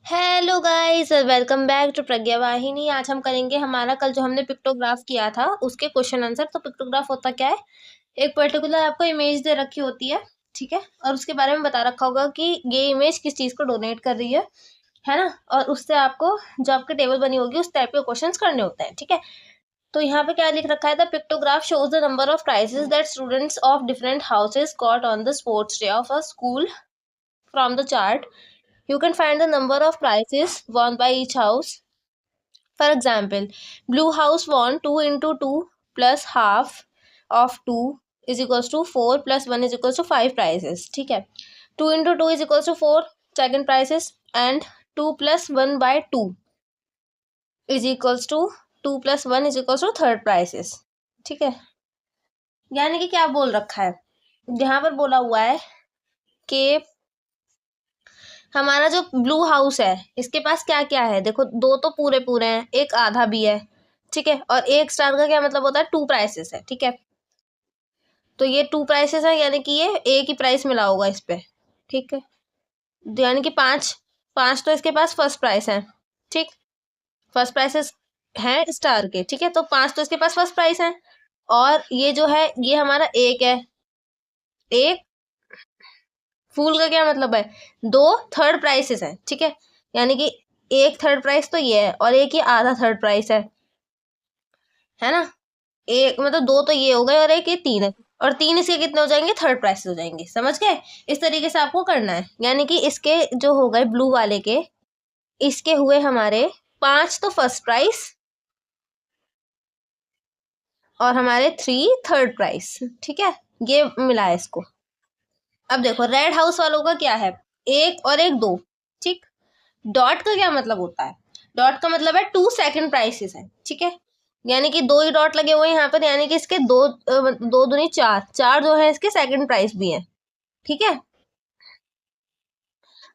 Hello guys, welcome back to Pragya Vahini. आज हम करेंगे हमारा कल जो हमने पिक्टोग्राफ किया था उसके क्वेश्चन आंसर। तो पिक्टोग्राफ होता क्या है? एक पर्टिकुलर आपको इमेज दे रखी होती है, ठीक है, और उसके बारे में बता रखा होगा कि ये इमेज किस चीज को डोनेट कर रही है ना। और उससे आपको जो आपकी टेबल बनी होगी उस टाइप के क्वेश्चंस करने होते हैं, ठीक है। तो यहाँ पे क्या लिख रखा है? The pictograph shows the number of prizes that students of different houses got on the sports day of a school from the chart. You can find the number of prizes won by each house. For example, blue house won 2 into 2 plus half of 2 is equals to 4 plus 1 is equals to 5 prizes. ठीक है, 2 into 2 is equals to 4 second prizes and 2 plus 1 by 2 is equals to 2 plus 1 is equals to third prizes. ठीक है, यानी कि क्या बोल रखा है यहाँ पर? बोला हुआ है कि हमारा जो ब्लू हाउस है इसके पास क्या क्या है। देखो, दो तो पूरे पूरे हैं, एक आधा भी है, ठीक है। और एक स्टार का क्या मतलब होता है? 2 प्राइसेस है, ठीक है। तो ये 2 प्राइसेस है, यानी कि ये एक ही प्राइस मिला होगा इस पे, ठीक है। यानी कि 5 5 तो इसके पास फर्स्ट प्राइस है, ठीक। फर्स्ट प्राइसेस हैं स्टार के, ठीक है। तो 5 तो इसके पास फर्स्ट प्राइस है। और ये जो है ये हमारा एक है, एक फूल का क्या मतलब है? 2 थर्ड प्राइसेस हैं, ठीक है। यानी कि एक थर्ड प्राइस तो ये है और एक ही आधा थर्ड प्राइस है ना। एक मतलब 2 तो ये हो गए और एक ये 3 है, और 3 इसके कितने हो जाएंगे? थर्ड प्राइस हो जाएंगे। समझ गए? इस तरीके से आपको करना है। यानी कि इसके जो हो गए ब्लू वाले के, इसके हुए हमारे 5 तो फर्स्ट प्राइस और हमारे 3 थर्ड प्राइस, ठीक है। ये मिला है इसको। अब देखो रेड हाउस वालों का क्या है? एक और एक 2, ठीक। डॉट का क्या मतलब होता है? डॉट का मतलब है 2 सेकंड प्राइसेस है, ठीक है। यानी कि 2 ही डॉट लगे हुए हैं यहाँ पर, यानी कि इसके दो दूनी 4 4 जो है इसके सेकंड प्राइस भी है, ठीक है।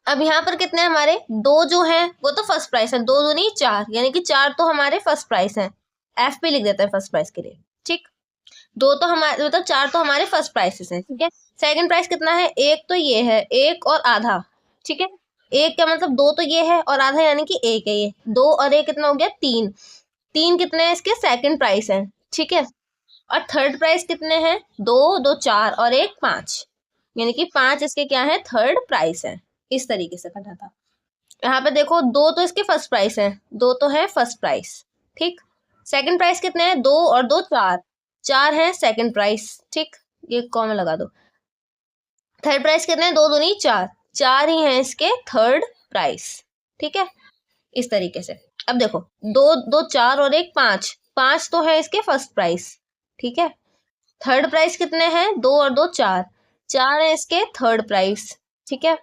अब यहाँ पर कितने हमारे? 2 जो है वो तो फर्स्ट प्राइस है, 2 दूनी 4, यानी कि 4 तो हमारे फर्स्ट प्राइस है। एफ पे लिख देते हैं फर्स्ट प्राइस के लिए, ठीक। 2 तो हमारे मतलब 4 तो हमारे फर्स्ट प्राइसेस हैं, ठीक है। सेकंड प्राइस कितना है? एक तो ये है, एक और आधा, ठीक है। एक का मतलब 2 तो ये है और आधा यानी कि एक है ये। 2 और एक कितना हो गया? 3। 3 कितने हैं इसके? सेकंड प्राइस है, ठीक है। और थर्ड प्राइस कितने हैं? 2 2 4 और एक 5, यानी कि 5 इसके क्या है? थर्ड प्राइस है। इस तरीके से करना था। यहाँ पे देखो 2 तो इसके फर्स्ट प्राइस है, 2 तो है फर्स्ट प्राइस, ठीक। सेकंड प्राइस कितने हैं? 2 और 2 4, 4 है सेकंड प्राइस, ठीक। ये कॉमा लगा दो। थर्ड प्राइस कितने हैं? 2 दूनी 4, 4 ही है इसके थर्ड प्राइस, ठीक है। इस तरीके से अब देखो 2 2 4 और एक 5, 5 तो है इसके फर्स्ट प्राइस, ठीक है। थर्ड प्राइस कितने हैं? 2 और 2 4, 4 है इसके थर्ड प्राइस, ठीक है।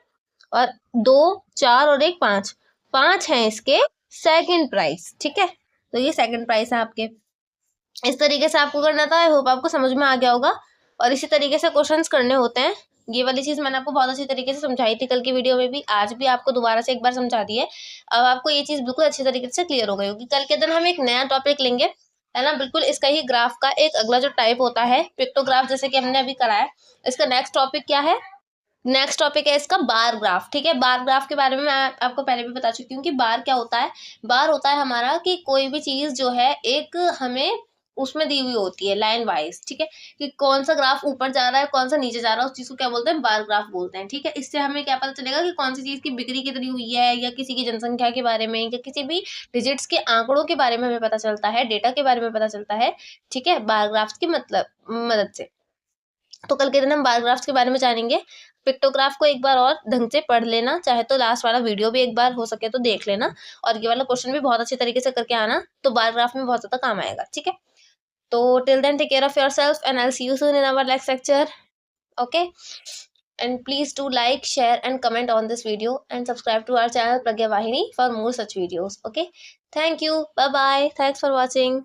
और 2 4 और एक 5, 5 है इसके सेकंड प्राइस, ठीक है। तो ये सेकंड प्राइस है आपके। इस तरीके से आपको करना था। आई होप आपको समझ में आ गया होगा। और इसी तरीके से क्वेश्चंस करने होते हैं। ये वाली चीज मैंने आपको बहुत अच्छी तरीके से समझाई थी कल की वीडियो में भी, आज भी आपको दोबारा से एक बार समझा दी है। अब आपको ये चीज बिल्कुल अच्छी तरीके से क्लियर हो गई होगी। कल के दिन हम एक नया टॉपिक लेंगे, है ना। बिल्कुल इसका ही ग्राफ का एक अगला जो टाइप होता है पिक्टोग्राफ, जैसे कि हमने अभी करा है। इसका नेक्स्ट टॉपिक क्या है? नेक्स्ट टॉपिक है इसका बार ग्राफ, ठीक है। बार ग्राफ के बारे में मैं आपको पहले भी बता चुकी हूँ कि बार क्या होता है। बार होता है हमारा कि कोई भी चीज जो है एक हमें उसमें दी हुई होती है लाइन वाइज, ठीक है। कि कौन सा ग्राफ ऊपर जा रहा है, कौन सा नीचे जा रहा है, उस चीज को क्या बोलते हैं? बार ग्राफ बोलते हैं, ठीक है। इससे हमें क्या पता चलेगा कि कौन सी चीज की बिक्री कितनी हुई है, या किसी की जनसंख्या के बारे में, या किसी भी डिजिट्स के आंकड़ों के बारे में हमें पता चलता है, डेटा के बारे में पता चलता है, ठीक है, बार ग्राफ्स की मतलब मदद से। तो कल के दिन हम बार ग्राफ्स के बारे में जानेंगे। पिक्टोग्राफ को एक बार और ढंग से पढ़ लेना, चाहे तो लास्ट वाला वीडियो भी एक बार हो सके तो देख लेना, और ये वाला क्वेश्चन भी बहुत अच्छी तरीके से करके आना, तो बार ग्राफ में बहुत ज्यादा काम आएगा, ठीक है। तो till then take care of yourself and I will see you soon in our next lecture, okay. And please do like, share and comment on this video and subscribe to our channel Pragya Vahini for more such videos, okay. Thank you, bye bye, thanks for watching.